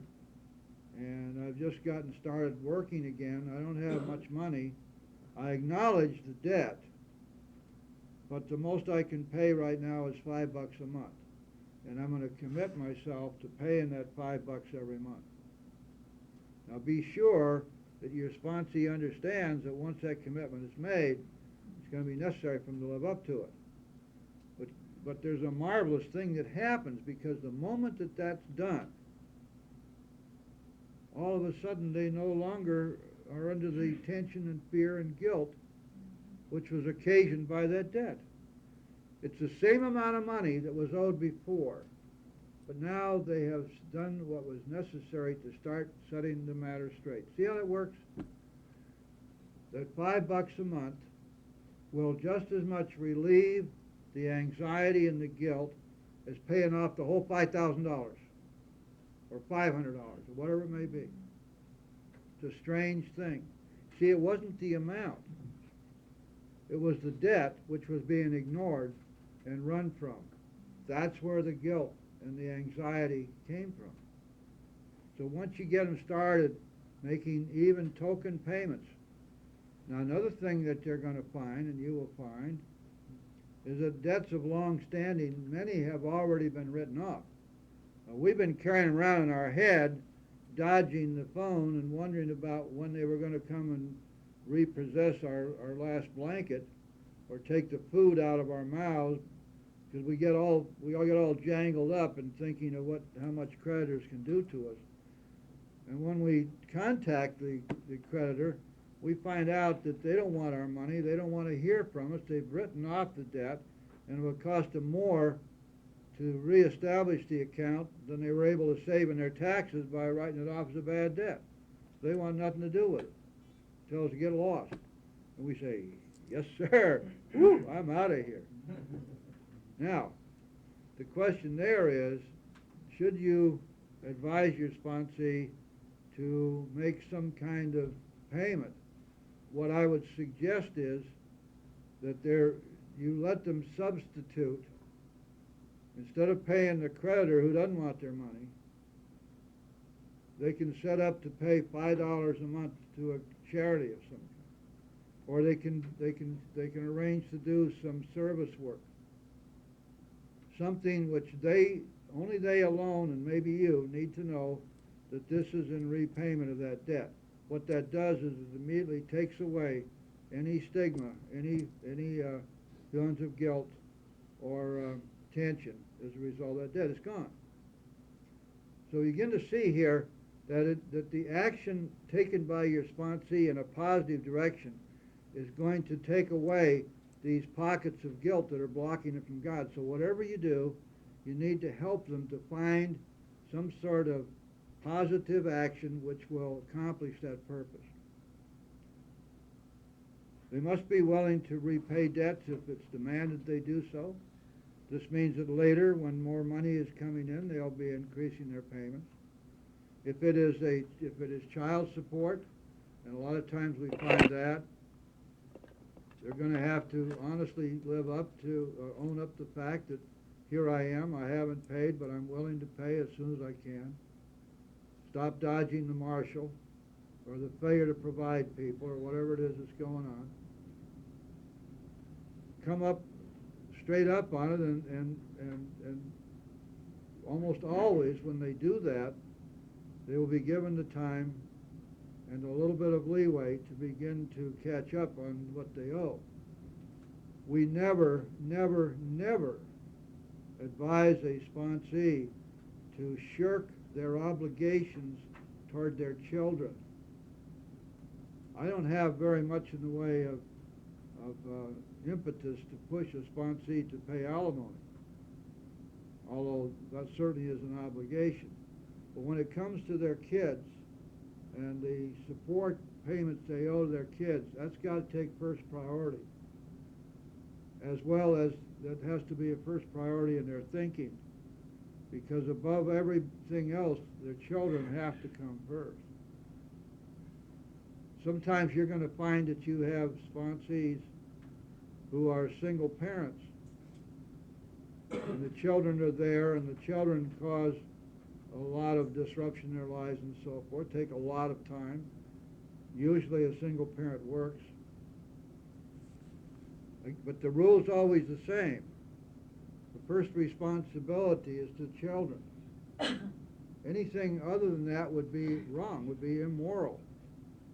and I've just gotten started working again. I don't have much money. I acknowledge the debt, but the most I can pay right now is $5 a month. And I'm going to commit myself to paying that $5 every month. Now be sure that your sponsee understands that once that commitment is made, it's going to be necessary for them to live up to it. But there's a marvelous thing that happens, because the moment that that's done, all of a sudden they no longer are under the tension and fear and guilt which was occasioned by that debt. It's the same amount of money that was owed before, but now they have done what was necessary to start setting the matter straight. See how that works? That $5 a month will just as much relieve the anxiety and the guilt as paying off the whole $5,000 or $500 or whatever it may be. It's a strange thing. See, it wasn't the amount. It was the debt which was being ignored and run from. That's where the guilt and the anxiety came from. So once you get them started making even token payments, now another thing that they're going to find, and you will find, is that debts of long standing, many have already been written off. We've been carrying around in our head, dodging the phone and wondering about when they were going to come and repossess our last blanket or take the food out of our mouths, because we all get all jangled up in thinking of how much creditors can do to us. And when we contact the creditor, we find out that they don't want our money, they don't want to hear from us, they've written off the debt, and it will cost them more to reestablish the account than they were able to save in their taxes by writing it off as a bad debt. They want nothing to do with it. Tell us to get lost. And we say, yes, sir. Woo, I'm out of here. Now, the question there is, should you advise your sponsee to make some kind of payment? What I would suggest is that you let them substitute, instead of paying the creditor who doesn't want their money, they can set up to pay $5 a month to a charity of some kind, or they can arrange to do some service work, something which only they alone and maybe you need to know that this is in repayment of that debt. What that does is it immediately takes away any stigma, any feelings of guilt or tension as a result of that debt. It's gone. So you begin to see here that the action taken by your sponsee in a positive direction is going to take away these pockets of guilt that are blocking it from God. So whatever you do, you need to help them to find some sort of positive action which will accomplish that purpose. They must be willing to repay debts if it's demanded they do so. This means that later, when more money is coming in, they'll be increasing their payments. If it is child support, and a lot of times we find that, they're going to have to honestly live up to, own up the fact that here I am, I haven't paid, but I'm willing to pay as soon as I can. stop dodging the marshal, or the failure to provide people, or whatever it is that's going on. Come up straight up on it, and almost always when they do that, they will be given the time and a little bit of leeway to begin to catch up on what they owe. We never, never, never advise a sponsee to shirk their obligations toward their children. I don't have very much in the way of impetus to push a sponsee to pay alimony, although that certainly is an obligation. But when it comes to their kids and the support payments they owe to their kids, that's got to take first priority, as well as that has to be a first priority in their thinking, because above everything else, their children have to come first. Sometimes you're going to find that you have sponsees who are single parents, and the children are there, and the children cause a lot of disruption in their lives and so forth, take a lot of time. Usually a single parent works. But the rule's always the same. The first responsibility is to children. Anything other than that would be wrong, would be immoral,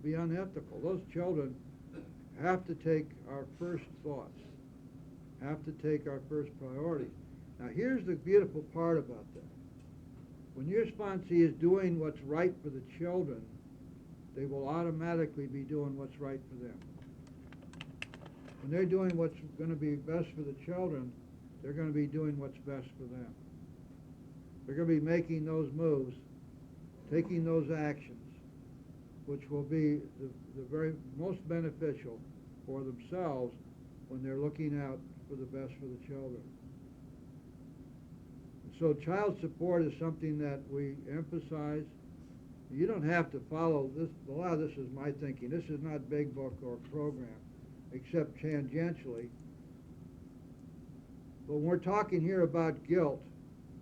be unethical. Those children have to take our first thoughts, have to take our first priorities. Now here's the beautiful part about that. When your sponsee is doing what's right for the children, they will automatically be doing what's right for them. When they're doing what's going to be best for the children, they're going to be doing what's best for them. They're going to be making those moves, taking those actions, which will be the very most beneficial for themselves when they're looking out for the best for the children. So child support is something that we emphasize. You don't have to follow this. A lot of this is my thinking. This is not Big Book or program, except tangentially. But when we're talking here about guilt,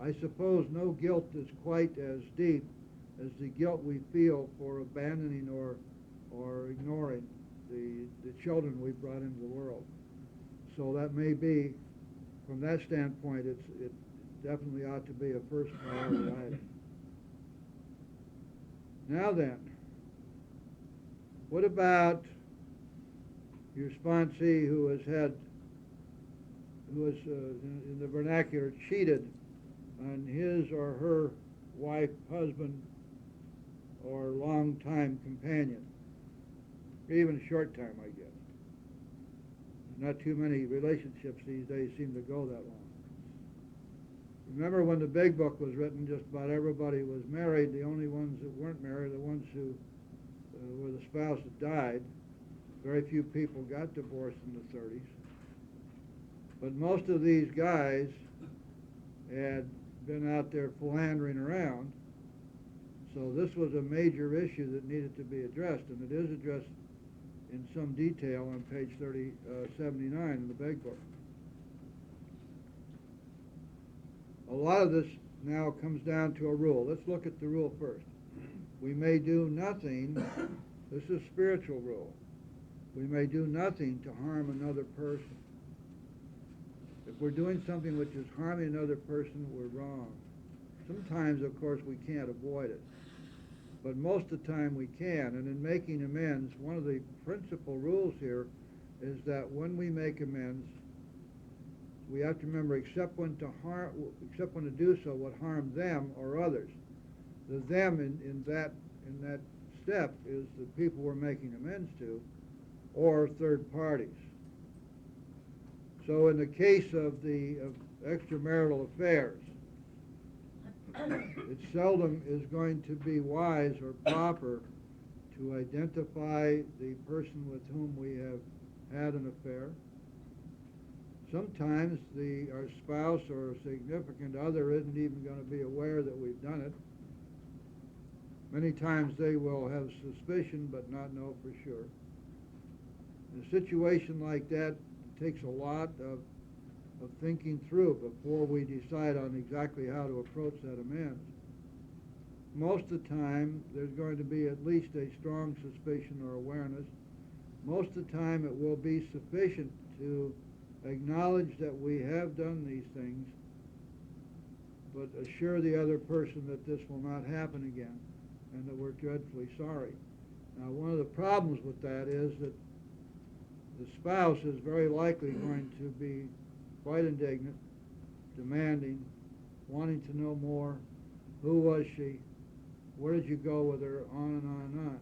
I suppose no guilt is quite as deep as the guilt we feel for abandoning or ignoring the children we brought into the world. So that may be, from that standpoint, it definitely ought to be a first priority item. Now then, what about your sponsee who has in the vernacular, cheated on his or her wife, husband, or long-time companion, or even a short time, I guess. Not too many relationships these days seem to go that long. Remember when the Big Book was written, just about everybody was married. The only ones that weren't married are the ones who were the spouse that died. Very few people got divorced in the 30s. But most of these guys had been out there philandering around. So this was a major issue that needed to be addressed, and it is addressed in some detail on page 79 in the Big Book. A lot of this now comes down to a rule. Let's look at the rule first. We may do nothing. This is a spiritual rule. We may do nothing to harm another person. If we're doing something which is harming another person, we're wrong. Sometimes, of course, we can't avoid it. But most of the time we can. And in making amends, one of the principal rules here is that when we make amends, we have to remember, except when to do so would harm them or others. The them in that step is the people we're making amends to, or third parties. So in the case of extramarital affairs, it seldom is going to be wise or proper to identify the person with whom we have had an affair. Sometimes our spouse or significant other isn't even going to be aware that we've done it. Many times they will have suspicion but not know for sure. In a situation like that, it takes a lot of thinking through before we decide on exactly how to approach that amends. most of the time there's going to be at least a strong suspicion or awareness. Most of the time it will be sufficient to acknowledge that we have done these things, but assure the other person that this will not happen again and that we're dreadfully sorry. Now, one of the problems with that is that the spouse is very likely going to be quite indignant, demanding, wanting to know more. Who was she? Where did you go with her? On and on and on.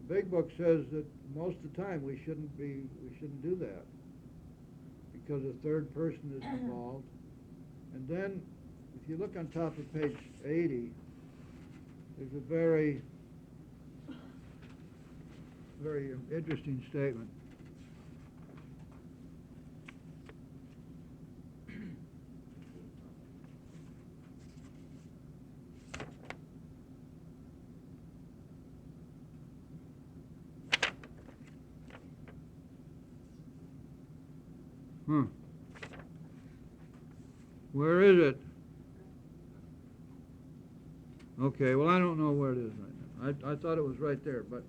The Big Book says that most of the time we shouldn't do that because a third person is involved. And then, if you look on top of page 80, there's a very, very interesting statement. Where is it? Okay, well, I don't know where it is right now. I thought it was right there, but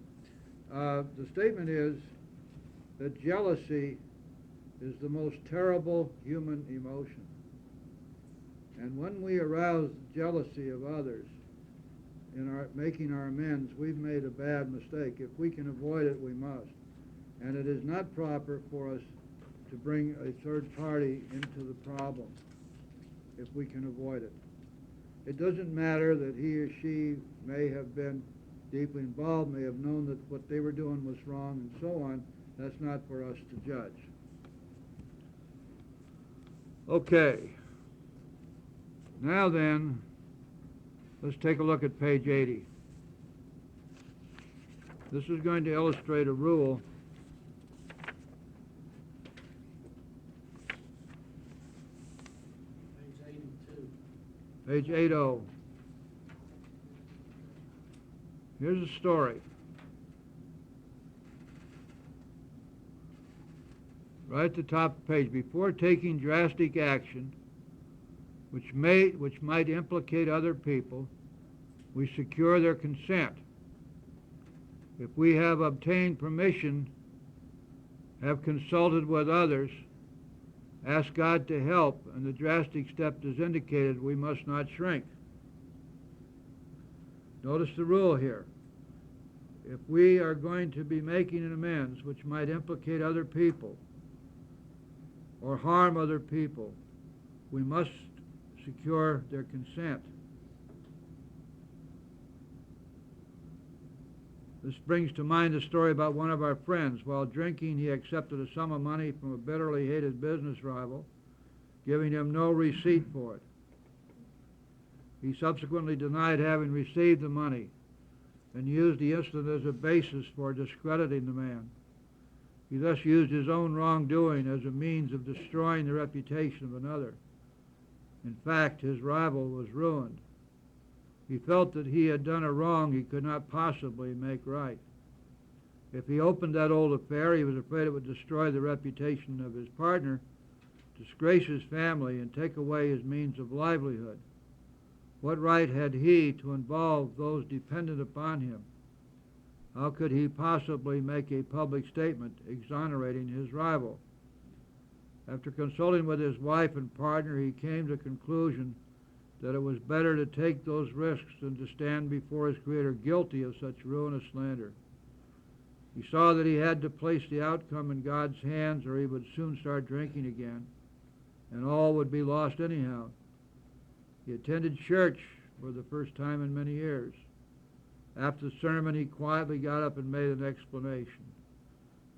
the statement is that jealousy is the most terrible human emotion. And when we arouse jealousy of others in making our amends, we've made a bad mistake. If we can avoid it, we must. And it is not proper for us to bring a third party into the problem if we can avoid it. It doesn't matter that he or she may have been deeply involved, may have known that what they were doing was wrong, and so on. That's not for us to judge. Okay. Now then, let's take a look at page 80. This is going to illustrate a rule Page 80. Here's a story. Right at the top of the page. Before taking drastic action, which might implicate other people, we secure their consent. If we have obtained permission, have consulted with others, ask God to help, and the drastic step is indicated, we must not shrink. Notice the rule here. If we are going to be making an amends which might implicate other people or harm other people, we must secure their consent. This brings to mind a story about one of our friends. While drinking, he accepted a sum of money from a bitterly hated business rival, giving him no receipt for it. He subsequently denied having received the money and used the incident as a basis for discrediting the man. He thus used his own wrongdoing as a means of destroying the reputation of another. In fact, his rival was ruined. He felt that he had done a wrong he could not possibly make right. If he opened that old affair, he was afraid it would destroy the reputation of his partner, disgrace his family, and take away his means of livelihood. What right had he to involve those dependent upon him? How could he possibly make a public statement exonerating his rival? After consulting with his wife and partner, he came to the conclusion that it was better to take those risks than to stand before his Creator guilty of such ruinous slander. He saw that he had to place the outcome in God's hands, or he would soon start drinking again, and all would be lost anyhow. He attended church for the first time in many years. After the sermon, he quietly got up and made an explanation.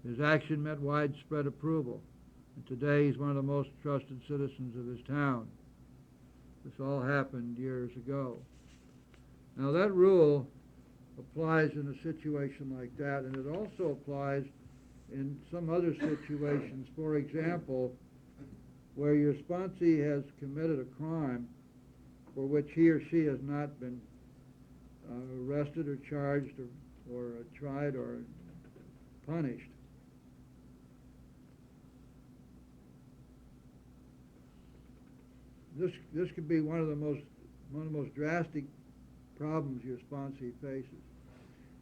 His action met widespread approval, and today he's one of the most trusted citizens of his town. This all happened years ago. Now that rule applies in a situation like that, and it also applies in some other situations. For example, where your sponsee has committed a crime for which he or she has not been arrested or charged or tried or punished. This could be one of the most drastic problems your sponsee faces.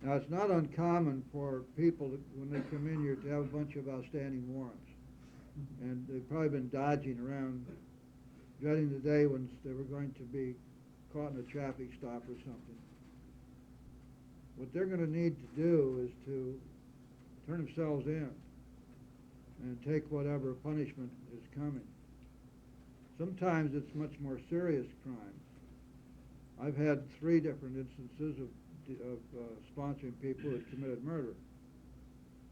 Now, it's not uncommon for people, when they come in here, to have a bunch of outstanding warrants. And they've probably been dodging around, dreading the day when they were going to be caught in a traffic stop or something. What they're going to need to do is to turn themselves in and take whatever punishment is coming. Sometimes it's much more serious crimes. I've had 3 different instances of sponsoring people who had committed murder.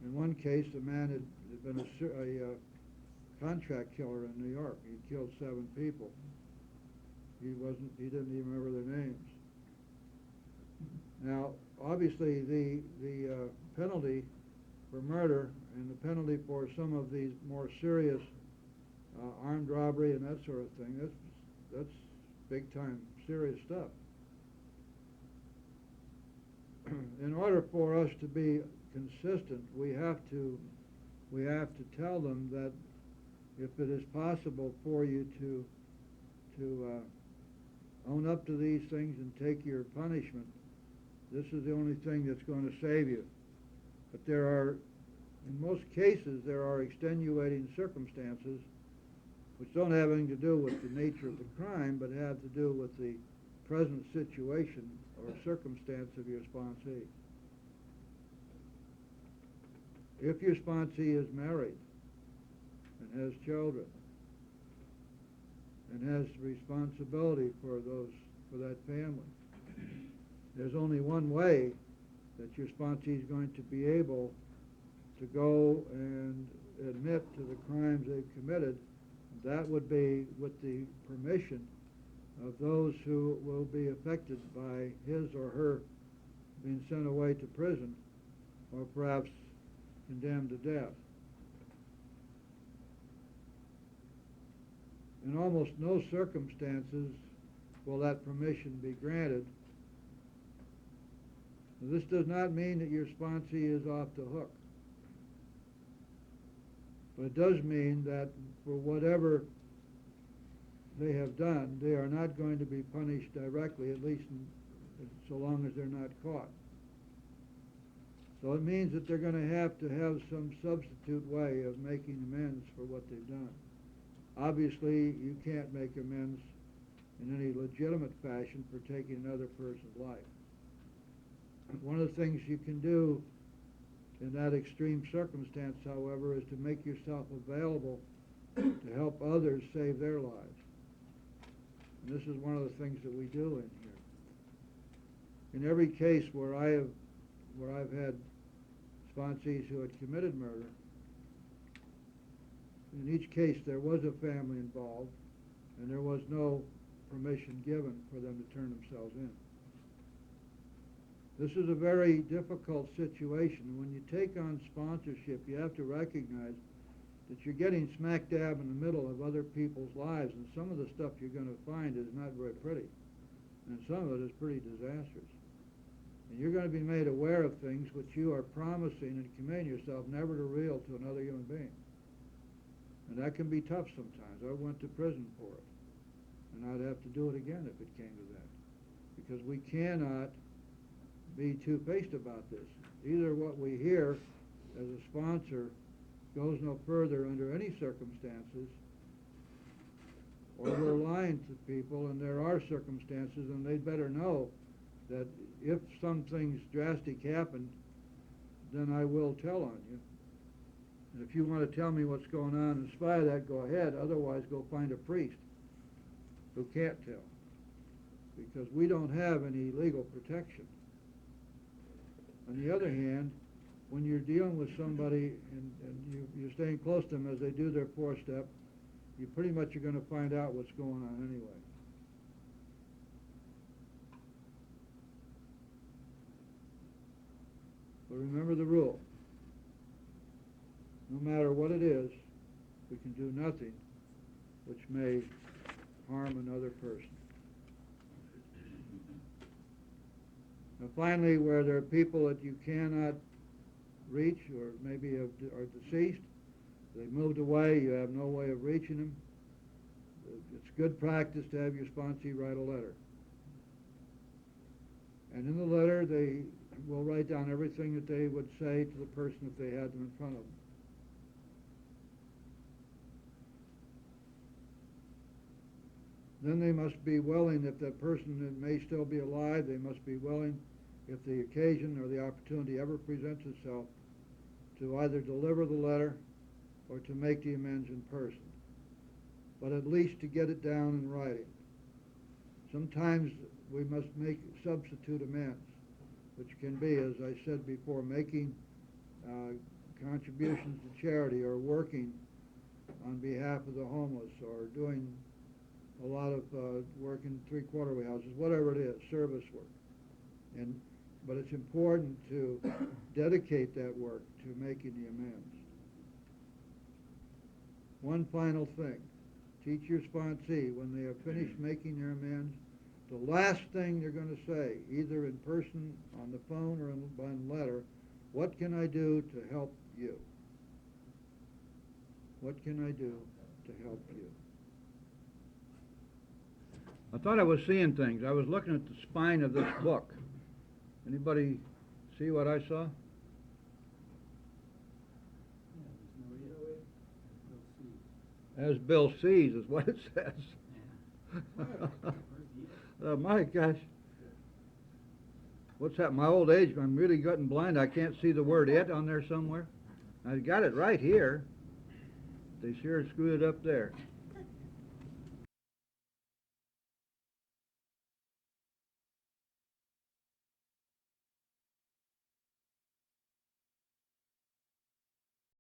In one case, a man had been a contract killer in New York. He'd killed 7 people. He didn't even remember their names. Now, obviously, the penalty for murder and the penalty for some of these more serious armed robbery and that sort of thing, that's big time serious stuff. In order for us to be consistent, we have to tell them that if it is possible for you to own up to these things and take your punishment, this is the only thing that's going to save you. But in most cases, there are extenuating circumstances which don't have anything to do with the nature of the crime, but have to do with the present situation or circumstance of your sponsee. If your sponsee is married and has children and has responsibility for that family, there's only one way that your sponsee is going to be able to go and admit to the crimes they've committed. That would be with the permission of those who will be affected by his or her being sent away to prison or perhaps condemned to death. In almost no circumstances will that permission be granted. This does not mean that your sponsee is off the hook. But it does mean that for whatever they have done, they are not going to be punished directly, at least so long as they're not caught. So it means that they're going to have some substitute way of making amends for what they've done. Obviously, you can't make amends in any legitimate fashion for taking another person's life. One of the things you can do in that extreme circumstance, however, is to make yourself available to help others save their lives. And this is one of the things that we do in here. In every case where I've had sponsees who had committed murder, in each case there was a family involved, and there was no permission given for them to turn themselves in. This is a very difficult situation. When you take on sponsorship, you have to recognize that you're getting smack dab in the middle of other people's lives, and some of the stuff you're going to find is not very pretty, and some of it is pretty disastrous. And you're going to be made aware of things which you are promising and committing yourself never to reveal to another human being. And that can be tough sometimes. I went to prison for it, and I'd have to do it again if it came to that, because we cannot be two-faced about this. Either what we hear as a sponsor goes no further under any circumstances, or we're lying to people, and there are circumstances, and they'd better know that if some things drastic happen, then I will tell on you. And if you want to tell me what's going on in spite of that, go ahead. Otherwise, go find a priest who can't tell, because we don't have any legal protection. On the other hand, when you're dealing with somebody and you're staying close to them as they do their 4-step, you pretty much are going to find out what's going on anyway. But remember the rule. No matter what it is, we can do nothing which may harm another person. Now finally, where there are people that you cannot reach or maybe are deceased, they moved away, you have no way of reaching them, it's good practice to have your sponsee write a letter. And in the letter, they will write down everything that they would say to the person if they had them in front of them. Then they must be willing, if that person may still be alive, they must be willing, if the occasion or the opportunity ever presents itself, to either deliver the letter or to make the amends in person, but at least to get it down in writing. Sometimes we must make substitute amends, which can be, as I said before, making contributions to charity or working on behalf of the homeless or doing a lot of work in three-quarter houses, whatever it is, service work. But it's important to dedicate that work to making the amends. One final thing. Teach your sponsee, when they have finished making their amends, the last thing they're going to say, either in person, on the phone, or by letter, what can I do to help you? What can I do to help you? I thought I was seeing things. I was looking at the spine of this book. Anybody see what I saw? As Bill sees is what it says. My gosh. What's that? My old age, I'm really getting blind. I can't see the word "it" on there somewhere. I got it right here. They sure screwed it up there.